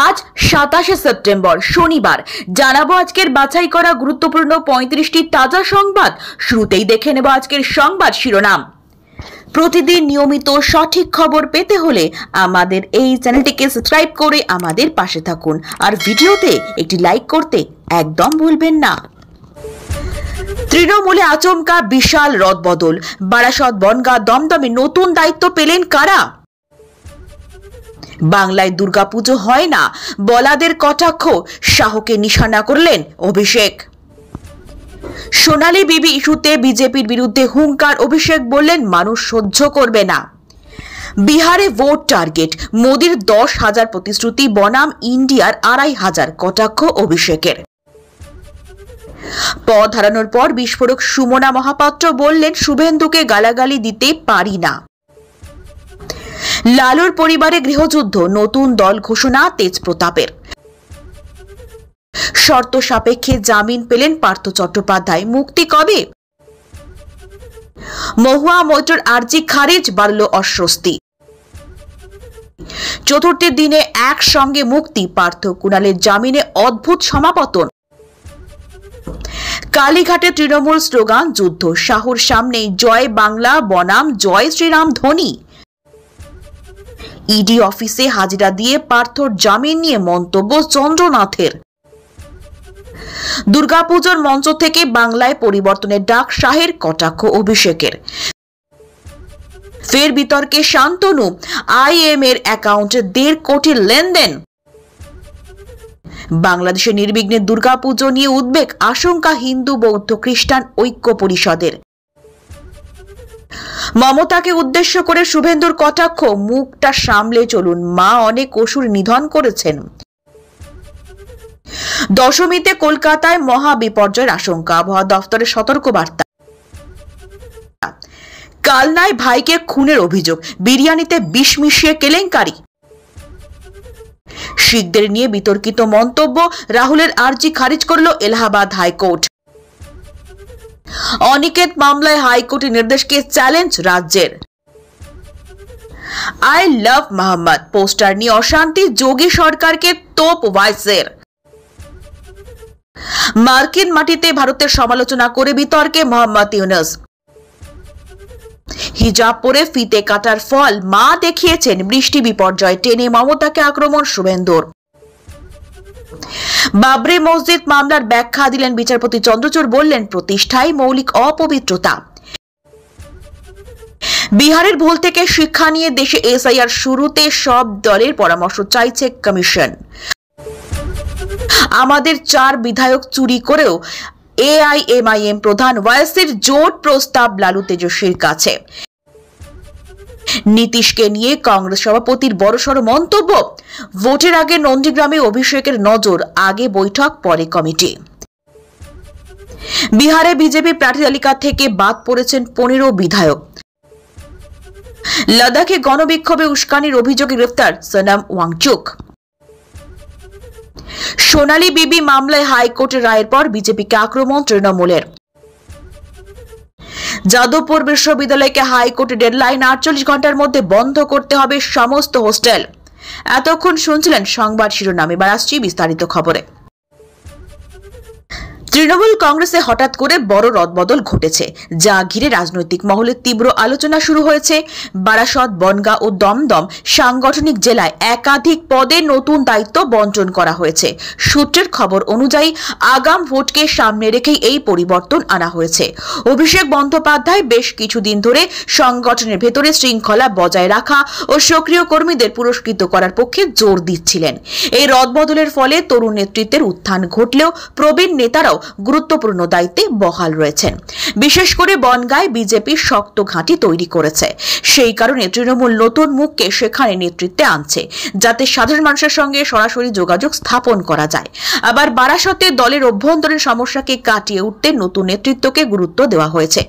আজ 27 সেপ্টেম্বর শনিবার জানাবো আজকের বাছাই করা গুরুত্বপূর্ণ 35টি তাজা সংবাদ। শুরুতেই দেখে নেব আজকের সংবাদ শিরোনাম। প্রতিদিন নিয়মিত সঠিক খবর পেতে হলে আমাদের এই চ্যানেলটিকে সাবস্ক্রাইব করে আমাদের পাশে থাকুন আর ভিডিওতে একটি লাইক করতে একদম ভুলবেন না। তৃণমূলে আচমকা বিশাল রদবদল, বারাসত বনগাঁ দমদমে নতুন দায়িত্ব পেলেন কারা? বাংলায় দুর্গাপুজো হয় না, বলাদের কটাক্ষ, শাহকে নিশানা করলেন অভিষেক। সোনালী বিবি ইস্যুতে বিজেপির বিরুদ্ধে হুঙ্কার, অভিষেক বললেন মানুষ সহ্য করবে না। বিহারে ভোট টার্গেট, মোদির 10,000 প্রতিশ্রুতি বনাম ইন্ডিয়ার 2,500, কটাক্ষ অভিষেকের। পদ হারানোর পর বিস্ফোরক সুমনা মহাপাত্র বললেন শুভেন্দুকে গালাগালি দিতে পারি না। লালুর পরিবারে গৃহযুদ্ধ, নতুন দল ঘোষণা তেজপ্রতাপের। শর্ত সাপেক্ষে জামিন পেলেন পার্থ চট্টোপাধ্যায়, মুক্তি কবে? মহুয়া মৈত্রর আর্জি খারিজ, বাড়ল অস্বস্তি। চতুর্থ দিনে একসঙ্গে মুক্তি, পার্থ কুণালের জামিনে অদ্ভুত সমাপতন। কালীঘাটে তৃণমূল স্লোগান যুদ্ধ, শাহর সামনেই জয় বাংলা বনাম জয় শ্রীরাম ধ্বনি। ইডি অফিসে হাজিরা দিয়ে পার্থর জামিন নিয়ে মন্তব্য চন্দ্রনাথের। দুর্গাপুজোর মঞ্চ থেকে বাংলায় পরিবর্তনের ডাক শাহের, কটাক্ষ অভিষেকের। ফের বিতর্কে শান্তনু, আইএম এর অ্যাকাউন্টে 1.5 কোটি লেনদেন। বাংলাদেশে নির্বিঘ্নে দুর্গাপুজো নিয়ে উদ্বেগ, আশঙ্কা হিন্দু বৌদ্ধ খ্রিস্টান ঐক্য পরিষদের। মমতাকে উদ্দেশ্য করে শুভেন্দুর কটাক্ষ, মুখটা সামলে চলুন, মা অনেক অসুর নিধন করেছেন। দশমীতে কলকাতায় মহা বিপর্যয়ের আশঙ্কা, আবহাওয়া দফতরের সতর্কবার্তা। কালনায় ভাইকে খুনের অভিযোগ, বিরিয়ানিতে বিষ মিশিয়ে কেলেঙ্কারি। শিখদের নিয়ে বিতর্কিত মন্তব্য, রাহুলের আর্জি খারিজ করল এলাহাবাদ হাইকোর্ট। অনিকেত মামলায় হাইকোর্টের নির্দেশকে চ্যালেঞ্জ রাজ্যের। আই লাভ মোহাম্মদ পোস্টার নিয়ে অশান্তি, যোগী সরকারকে তোপ ভাইসের। মার্কিন মাটিতে ভারতের সমালোচনা করে বিতর্কে মোহাম্মদ ইউনুস। হিজাব পরে ফিতে কাটার ফল মা দেখিয়েছেন, বৃষ্টি বিপর্যয় টেনে মমতাকে আক্রমণ শুভেন্দুর। বাবরি মসজিদ মামলার ব্যাখ্যা দিলেন বিচারপতি চন্দ্রচূড়, বললেন প্রতিষ্ঠায় মৌলিক অপবিত্রতা। বিহারের ভুল থেকে শিক্ষা নিয়ে দেশে এসআইআর শুরুতে সব দলের পরামর্শ চাইছে কমিশন। আমাদের 4 বিধায়ক চুরি করেও এআইএমআইএম প্রধান ওয়াইসির জোট প্রস্তাব লালু তেজস্বীর কাছে। নীতিশকে নিয়ে কংগ্রেস সভাপতির বড়সড় মন্তব্য, ভোটের আগে নন্দীগ্রামে অভিষেকের নজর, আগে বৈঠক পরে কমিটি। বিহারে বিজেপি প্রার্থী তালিকা থেকে বাদ পড়েছেন 15 বিধায়ক। লাদাখে গণবিক্ষোভে উস্কানির অভিযোগে গ্রেফতার সনাম ওয়াংচুক। সোনালী বিবি মামলায় হাইকোর্টের রায়ের পর বিজেপিকে আক্রমণ তৃণমূলের। যাদবপুর বিশ্ববিদ্যালয়কে হাইকোর্টের ডেডলাইন 48 ঘন্টার মধ্যে বন্ধ করতে হবে সমস্ত হোস্টেল। এতক্ষণ শুনছিলেন সংবাদ শিরোনাম, এবার আসছি বিস্তারিত খবরে। তৃণমূল কংগ্রেসে হঠাৎ করে বড় রদবদল ঘটেছে, যা ঘিরে রাজনৈতিক মহলে তীব্র আলোচনা শুরু হয়েছে। বারাসত বনগাঁ ও দমদম সাংগঠনিক জেলায় একাধিক পদে নতুন দায়িত্ব বন্টন করা হয়েছে। সূত্রের খবর অনুযায়ী আগাম ভোটকে সামনে রেখেই এই পরিবর্তন আনা হয়েছে। অভিষেক বন্দ্যোপাধ্যায় বেশ কিছুদিন ধরে সংগঠনের ভেতরে শৃঙ্খলা বজায় রাখা ও সক্রিয় কর্মীদের পুরস্কৃত করার পক্ষে জোর দিচ্ছিলেন। এই রদবদলের ফলে তরুণ নেতৃত্বের উত্থান ঘটলেও প্রবীণ নেতারাও গুরুত্বপূর্ণ দায়িত্বে বহাল রয়েছেন। বিশেষ করে বনগাঁয় বিজেপি শক্ত ঘাঁটি তৈরি করেছে। সেই কারণে তৃণমূল নতুন মুখকে সেখানে নেতৃত্বে আনছে, যাতে সাধারণ মানুষের সঙ্গে সরাসরি যোগাযোগ স্থাপন করা যায়। আবার বারাসতে দলের অভ্যন্তরীণ সমস্যাকে কাটিয়ে উঠতে নতুন নেতৃত্বকে গুরুত্ব দেওয়া হয়েছে।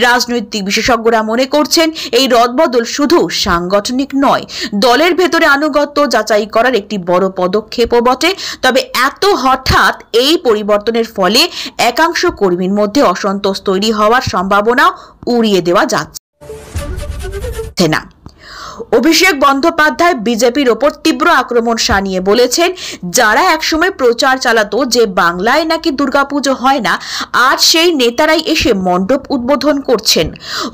রাজনৈতিক বিশেষজ্ঞরা মনে করছেন এই রদবদল শুধু সাংগঠনিক নয়, দলের ভেতরে আনুগত্য যাচাই করার একটি বড় পদক্ষেপও বটে। তবে এত হঠাৎ এই পরিবর্তনের ফলে একাংশ কর্মীর মধ্যে অসন্তোষ তৈরি হওয়ার সম্ভাবনা উড়িয়ে দেওয়া যাচ্ছে না। অভিষেক বন্দ্যোপাধ্যায় বিজেপির ওপর তীব্র আক্রমণ শানিয়ে বলেছেন, যারা একসময় প্রচার চালাতো যে বাংলায় নাকি দুর্গাপুজো হয় না, আজ সেই নেতারাই এসে মণ্ডপ উদ্বোধন করছেন।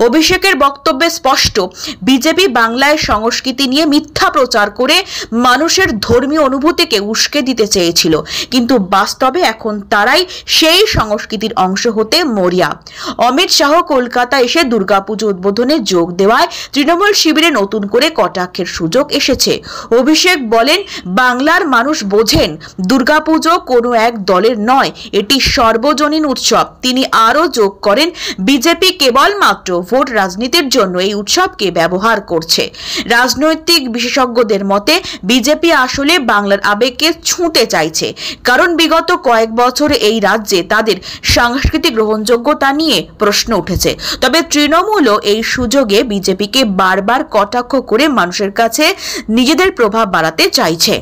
অভিষেকের বক্তব্যে স্পষ্ট, বিজেপি বাংলায় সংস্কৃতি নিয়ে মিথ্যা প্রচার করে মানুষের ধর্মীয় অনুভূতিকে উস্কে দিতে চেয়েছিল, কিন্তু বাস্তবে এখন তারাই সেই সংস্কৃতির অংশ হতে মরিয়া। অমিত শাহ কলকাতা এসে দুর্গাপুজো উদ্বোধনে যোগ দেওয়ায় তৃণমূল শিবিরে নতুন করে কটাক্ষের সুযোগ এসেছে। অভিষেক বলেন, বাংলার মানুষ বোঝেন দুর্গাপুজো কোনো এক দলের নয়, এটি সর্বজনীন উৎসব। তিনি আরও যোগ করেন, বিজেপি কেবলমাত্র ভোট রাজনীতির জন্য এই উৎসবকে ব্যবহার করছে। রাজনৈতিক বিশেষজ্ঞদের মতে বিজেপি আসলে বাংলার আবেগকে ছুঁতে চাইছে, কারণ বিগত কয়েক বছর এই রাজ্যে তাদের সাংস্কৃতিক গ্রহণযোগ্যতা নিয়ে প্রশ্ন উঠেছে। তবে তৃণমূলও এই সুযোগে বিজেপিকে বারবার কটাক্ষ করে মানুষের কাছে নিজেদের প্রভাব বাড়াতে চাইছে।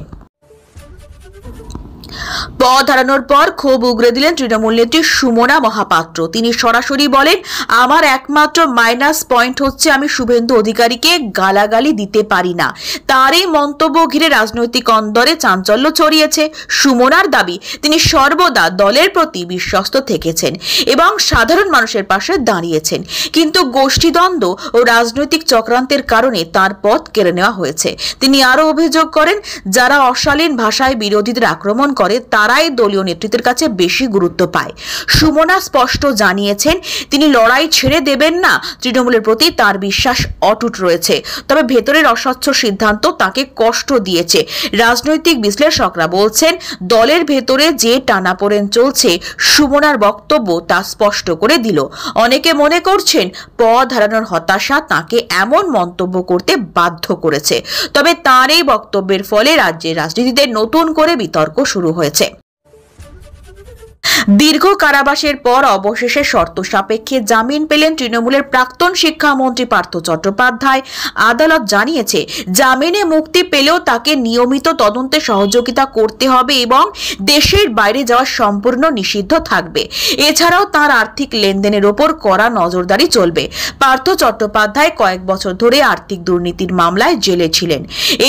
পদ হারানোর পর ক্ষোভ উগরে দিলেন তৃণমূল নেত্রী সুমনা মহাপাত্র। তিনি সরাসরি বলেন, আমার একমাত্র মাইনাস পয়েন্ট হচ্ছে আমি শুভেন্দু অধিকারীকে গালাগালি দিতে পারি না। তার এই মন্তব্য ঘিরে রাজনৈতিক অন্দরে চাঞ্চল্য ছড়িয়েছে। সুমনার দাবি, তিনি সর্বদা দলের প্রতি বিশ্বস্ত থেকেছেন এবং সাধারণ মানুষের পাশে দাঁড়িয়েছেন, কিন্তু গোষ্ঠীদ্বন্দ্ব ও রাজনৈতিক চক্রান্তের কারণে তার পদ কেড়ে নেওয়া হয়েছে। তিনি আরও অভিযোগ করেন, যারা অশালীন ভাষায় বিরোধীদের আক্রমণ করে তারাই দলীয় নেতৃত্বের কাছে বেশি গুরুত্ব পায়। সুমনা স্পষ্ট জানিয়েছেন, তিনি লড়াই ছেড়ে দেবেন না। তৃণমূলের প্রতি তার বিশ্বাস অটুট রয়েছে, তবে ভেতরের অস্বচ্ছ সিদ্ধান্ত তাকে কষ্ট দিয়েছে। রাজনৈতিক বিশ্লেষকরা বলছেন, দলের ভেতরে যে টানাপোড়েন চলছে সুমনার বক্তব্য তা স্পষ্ট করে দিল। অনেকে মনে করছেন পদ হারানোর হতাশা তাকে এমন মন্তব্য করতে বাধ্য করেছে। তবে তার এই বক্তব্যের ফলে রাজ্যের রাজনীতিতে নতুন করে বিতর্ক শুরু হয়েছে। দীর্ঘ কারাবাসের পর অবশেষে শর্ত সাপেক্ষে জামিন পেলেন তৃণমূলের প্রাক্তন শিক্ষামন্ত্রী পার্থ চট্টোপাধ্যায়। আদালত জানিয়েছে, জামিনে মুক্তি পেলেও তাকে নিয়মিত তদন্তে সহযোগিতা করতে হবে এবং দেশের বাইরে যাওয়া সম্পূর্ণ নিষিদ্ধ থাকবে। এছাড়াও তার আর্থিক লেনদেনের ওপর কড়া নজরদারি চলবে। পার্থ চট্টোপাধ্যায় কয়েক বছর ধরে আর্থিক দুর্নীতির মামলায় জেলে ছিলেন।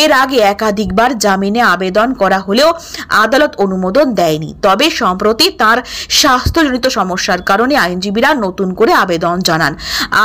এর আগে একাধিকবার জামিনে আবেদন করা হলেও আদালত অনুমোদন দেয়নি। তবে সম্প্রতি তার স্বাস্থ্যজনিত সমস্যার কারণে আইনজীবীরা নতুন করে আবেদন জানান।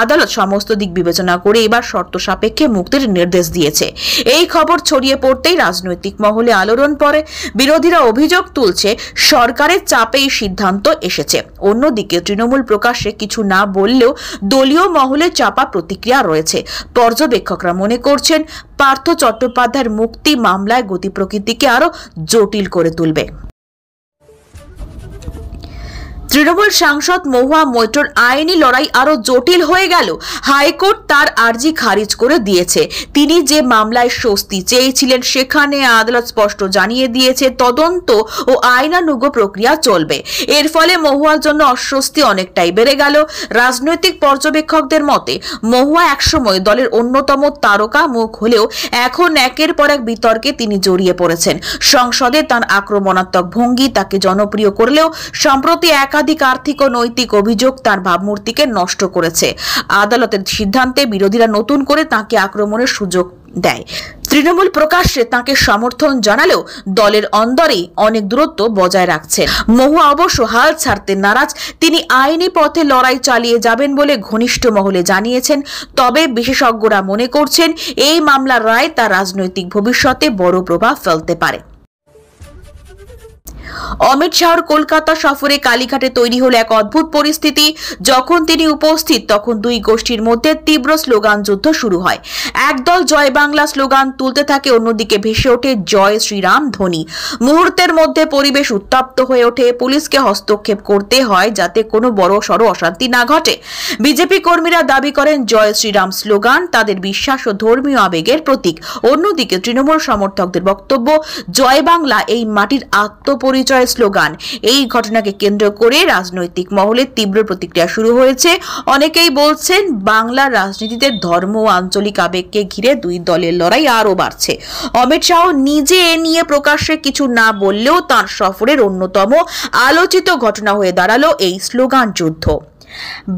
আদালত সমস্ত দিক বিবেচনা করে এবার শর্ত সাপেক্ষে মুক্তির নির্দেশ দিয়েছে। এই খবর ছড়িয়ে পড়তেই রাজনৈতিক মহলে আলোড়ন পড়ে। বিরোধীরা অভিযোগ তুলছে, সরকারের চাপে এই সিদ্ধান্ত এসেছে। অন্যদিকে তৃণমূল প্রকাশ্যে কিছু না বললেও দলীয় মহলে চাপা প্রতিক্রিয়া রয়েছে। পর্যবেক্ষকরা মনে করছেন, পার্থ চট্টোপাধ্যায়ের মুক্তি মামলায় গতি প্রকৃতিকে আরো জটিল করে তুলবে। তৃণমূল সাংসদ মহুয়া মৈত্রর আইনি লড়াই আরো জটিল হয়ে গেল। হাইকোর্ট তার আর্জি খারিজ করে দিয়েছে। তিনি যে মামলায় স্বস্তি চেয়েছিলেন সেখানে আদালত স্পষ্ট জানিয়ে দিয়েছে তদন্ত ও আইনানুগ প্রক্রিয়া চলবে। এর ফলে মহুয়ার জন্য অস্বস্তি অনেকটাই বেড়ে গেল। রাজনৈতিক পর্যবেক্ষকদের মতে মহুয়া একসময় দলের অন্যতম তারকা মুখ হলেও এখন একের পর এক বিতর্কে তিনি জড়িয়ে পড়েছেন। সংসদে তার আক্রমণাত্মক ভঙ্গি তাকে জনপ্রিয় করলেও সম্প্রতি একাধিক আর্থিক ও নৈতিক অভিযোগ তার ভাবমূর্তিকে নষ্ট করেছে। আদালতের সিদ্ধান্তে বিরোধীরা নতুন করে তাকে আক্রমণের সুযোগ দেয়। তৃণমূল প্রকাশ্যে তাকে সমর্থন জানালেও দলের অন্দরে অনেক দূরত্ব বজায় রাখছেন। মহুয়া অবশ্য হাল ছাড়তে নারাজ। তিনি আইনি পথে লড়াই চালিয়ে যাবেন বলে ঘনিষ্ঠ মহলে জানিয়েছেন। তবে বিশেষজ্ঞরা মনে করছেন, এই মামলার রায় তার রাজনৈতিক ভবিষ্যতে বড় প্রভাব ফেলতে পারে। অমিত শাহর কলকাতা সফরে কালীঘাটে তৈরি হলো এক অদ্ভুত পরিস্থিতি। যখন তিনি উপস্থিত তখন দুই গোষ্ঠীর মধ্যে তীব্র স্লোগান যুদ্ধ শুরু হয়। একদল জয় বাংলা স্লোগান তুলতে থাকে, অন্যদিকে ভেসে ওঠে জয় শ্রীরাম ধ্বনি। মুহূর্তের মধ্যে পরিবেশ উত্তপ্ত হয়ে ওঠে। পুলিশকে হস্তক্ষেপ করতে হয় যাতে কোনো বড় সড় অশান্তি না ঘটে। বিজেপি কর্মীরা দাবি করেন জয় শ্রীরাম স্লোগান তাদের বিশ্বাস ও ধর্মীয় আবেগের প্রতীক। অন্যদিকে তৃণমূল সমর্থকদের বক্তব্য, জয় বাংলা এই মাটির আত্মপরিচয় স্লোগান। এই ঘটনাকে কেন্দ্র করে রাজনৈতিক মহলে তীব্র প্রতিক্রিয়া শুরু হয়েছে। অনেকেই বলছেন, বাংলার রাজনীতিতে ধর্ম ও আঞ্চলিক আবেগকে ঘিরে দুই দলের লড়াই আরো বাড়ছে। অমিত শাহ নিজে এ নিয়ে প্রকাশ্যে কিছু না বললেও তার সফরের অন্যতম আলোচিত ঘটনা হয়ে দাঁড়ালো এই স্লোগান যুদ্ধ।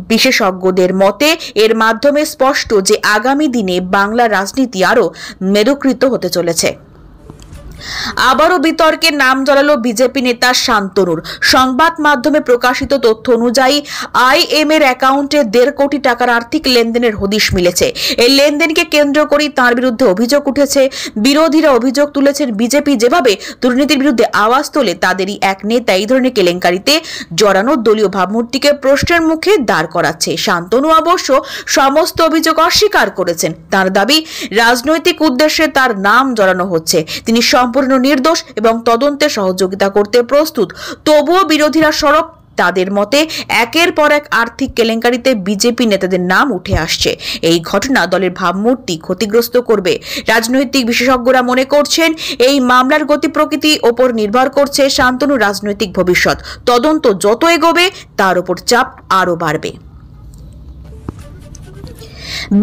বিশেষজ্ঞদের মতে এর মাধ্যমে স্পষ্ট যে আগামী দিনে বাংলা রাজনীতি আরও মেরুকৃত হতে চলেছে। আবারও বিতর্কে নাম জড়ালো বিজেপি নেতা শান্তনুর। সংবাদ মাধ্যমে প্রকাশিত তথ্য অনুযায়ী IM এর অ্যাকাউন্টে 1.5 কোটি টাকার আর্থিক লেনদেনের হদিশ মিলেছে। এই লেনদেনকে কেন্দ্র করে তার বিরুদ্ধে অভিযোগ উঠেছে। বিরোধীরা অভিযোগ তুলেছেন, বিজেপি যেভাবে দুর্নীতির বিরুদ্ধে আওয়াজ তোলে তাদেরই এক নেতা এই ধরনের কেলেঙ্কারিতে জড়ানো দলীয় ভাবমূর্তিকে প্রশ্নের মুখে দাঁড় করাচ্ছে। শান্তনু অবশ্য সমস্ত অভিযোগ অস্বীকার করেছেন। তার দাবি, রাজনৈতিক উদ্দেশ্যে তার নাম জড়ানো হচ্ছে। তিনি সম্পূর্ণ নির্দোষ এবং তদন্তে সহযোগিতা করতে প্রস্তুত। তবুও বিরোধীরা সরব। তাদের মতে একের পর এক আর্থিক কেলেঙ্কারিতে বিজেপি নেতাদের নাম উঠে আসছে। এই ঘটনা দলের ভাবমূর্তি ক্ষতিগ্রস্ত করবে। রাজনৈতিক বিশেষজ্ঞরা মনে করছেন, এই মামলার গতি প্রকৃতি ওপর নির্ভর করছে শান্তনুর রাজনৈতিক ভবিষ্যৎ। তদন্ত যত এগোবে তার উপর চাপ আরও বাড়বে।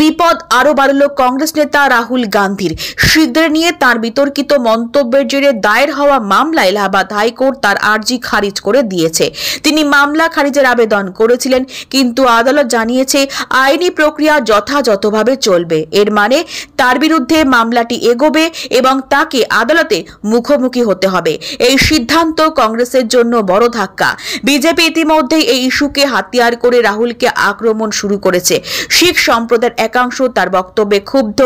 বিপদ আরো বাড়ল কংগ্রেস নেতা রাহুল গান্ধীর। শীঘ্র নিয়ে তার বিতর্কিত মন্তব্যের জেরে দায়ের হওয়া মামলায় এলাহাবাদ হাইকোর্ট তার আর্জি খারিজ করে দিয়েছে। তিনি মামলা খারিজের আবেদন করেছিলেন, কিন্তু আদালত জানিয়েছে আইনি প্রক্রিয়া যথাযথভাবে চলবে। এর মানে তার বিরুদ্ধে মামলাটি এগোবে এবং তাকে আদালতে মুখোমুখি হতে হবে। এই সিদ্ধান্ত কংগ্রেসের জন্য বড় ধাক্কা। বিজেপি ইতিমধ্যেই এই ইস্যুকে হাতিয়ার করে রাহুলকে আক্রমণ শুরু করেছে। শিখ সম্প্রদায়ের একাংশ তার বক্তব্যে ক্ষুব্ধ।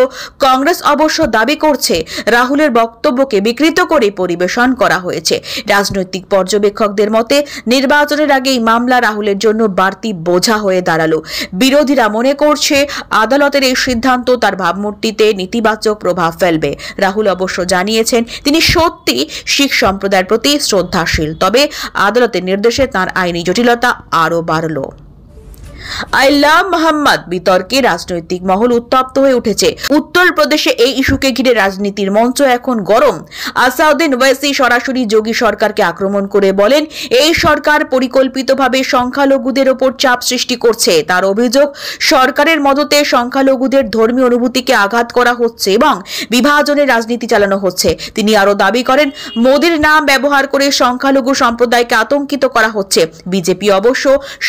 কংগ্রেস অবশ্য দাবি করছে রাহুলের বক্তব্যকে বিকৃত করে পরিবেশন করা হয়েছে। রাজনৈতিক পর্যবেক্ষকদের মতে নির্বাচনের আগে এই মামলা রাহুলের জন্য বাড়তি বোঝা হয়ে দাঁড়ালো। বিরোধীরা মনে করছে আদালতের এই সিদ্ধান্ত তার ভাবমূর্তিতে নেতিবাচক প্রভাব ফেলবে। রাহুল অবশ্য জানিয়েছেন তিনি সত্যি শিখ সম্প্রদায়ের প্রতি শ্রদ্ধাশীল, তবে আদালতের নির্দেশে তার আইনি জটিলতা আরও বাড়ল। আইলা মোহাম্মদ বিতর্কে রাজনৈতিক মহল উত্তপ্ত হয়ে উঠেছে। উত্তরপ্রদেশে এই ইস্যুকে ঘিরে রাজনীতির মঞ্চ এখন গরম। আসাউদ্দিন ওয়াইসি সরাসরি যোগী সরকারকে আক্রমণ করে বলেন, এই সরকার পরিকল্পিতভাবে সংখ্যালঘুদের ওপর চাপ সৃষ্টি করছে। তার অভিযোগ, সরকারের মদতে সংখ্যালঘুদের ধর্মীয় অনুভূতিকে আঘাত করা হচ্ছে এবং বিভাজনের রাজনীতি চালানো হচ্ছে। তিনি আরো দাবি করেন, মোদির নাম ব্যবহার করে সংখ্যালঘু সম্প্রদায়কে আতঙ্কিত করা হচ্ছে। বিজেপি অবশ্য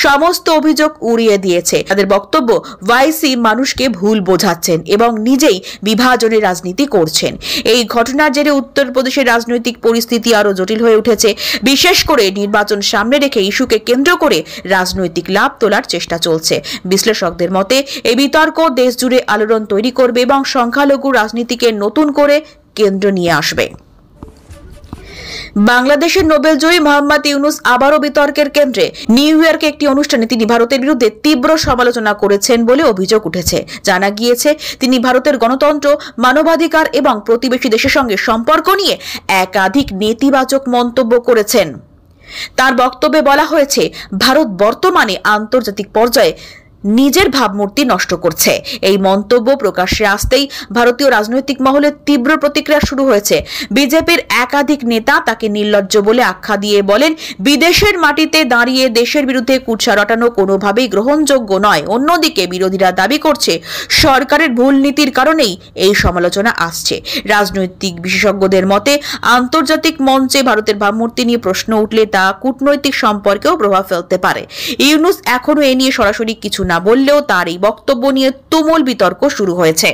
সমস্ত অভিযোগ উড়িয়ে দিয়েছে। তাদের বক্তব্য, ওয়াইসি মানুষকে ভুল বোঝাচ্ছেন এবং নিজেই বিভাজনের রাজনীতি করছেন। এই ঘটনার জেরে উত্তরপ্রদেশের রাজনৈতিক পরিস্থিতি আরো জটিল হয়ে উঠেছে। বিশেষ করে নির্বাচন সামনে রেখে ইস্যুকে কেন্দ্র করে রাজনৈতিক লাভ তোলার চেষ্টা চলছে। বিশ্লেষকদের মতে এই বিতর্ক দেশ জুড়ে আলোড়ন তৈরি করবে এবং সংখ্যালঘু রাজনীতিকে নতুন করে কেন্দ্র নিয়ে আসবে। বাংলাদেশের নোবেলজয়ী মোহাম্মদ ইউনুস আবারও বিতর্কের কেন্দ্রে। নিউ ইয়র্কে একটি অনুষ্ঠানে তিনি ভারতের বিরুদ্ধে তীব্র সমালোচনা করেছেন বলে অভিযোগ উঠেছে। জানা গিয়েছে তিনি ভারতের গণতন্ত্র, মানবাধিকার এবং প্রতিবেশী দেশের সঙ্গে সম্পর্ক নিয়ে একাধিক নেতিবাচক মন্তব্য করেছেন। তার বক্তব্যে বলা হয়েছে, ভারত বর্তমানে আন্তর্জাতিক পর্যায়ে নিজের ভাবমূর্তি নষ্ট করছে। এই মন্তব্য প্রকাশ্যে আসতেই ভারতীয় রাজনৈতিক মহলে তীব্র প্রতিক্রিয়া শুরু হয়েছে। বিজেপির একাধিক নেতা তাকে নির্লজ্জ বলে আখ্যা দিয়ে বলেন, বিদেশের মাটিতে দাঁড়িয়ে দেশের বিরুদ্ধে কুৎসা রটানো কোনোভাবেই গ্রহণযোগ্য নয়। অন্যদিকে বিরোধীরা দাবি করছে সরকারের ভুল নীতির কারণেই এই সমালোচনা আসছে। রাজনৈতিক বিশেষজ্ঞদের মতে আন্তর্জাতিক মঞ্চে ভারতের ভাবমূর্তি নিয়ে প্রশ্ন উঠলে তা কূটনৈতিক সম্পর্কেও প্রভাব ফেলতে পারে। ইউনুস এখনো এ নিয়ে সরাসরি কিছু না বললেও তার এই বক্তব্য নিয়ে তুমুল বিতর্ক শুরু হয়েছে।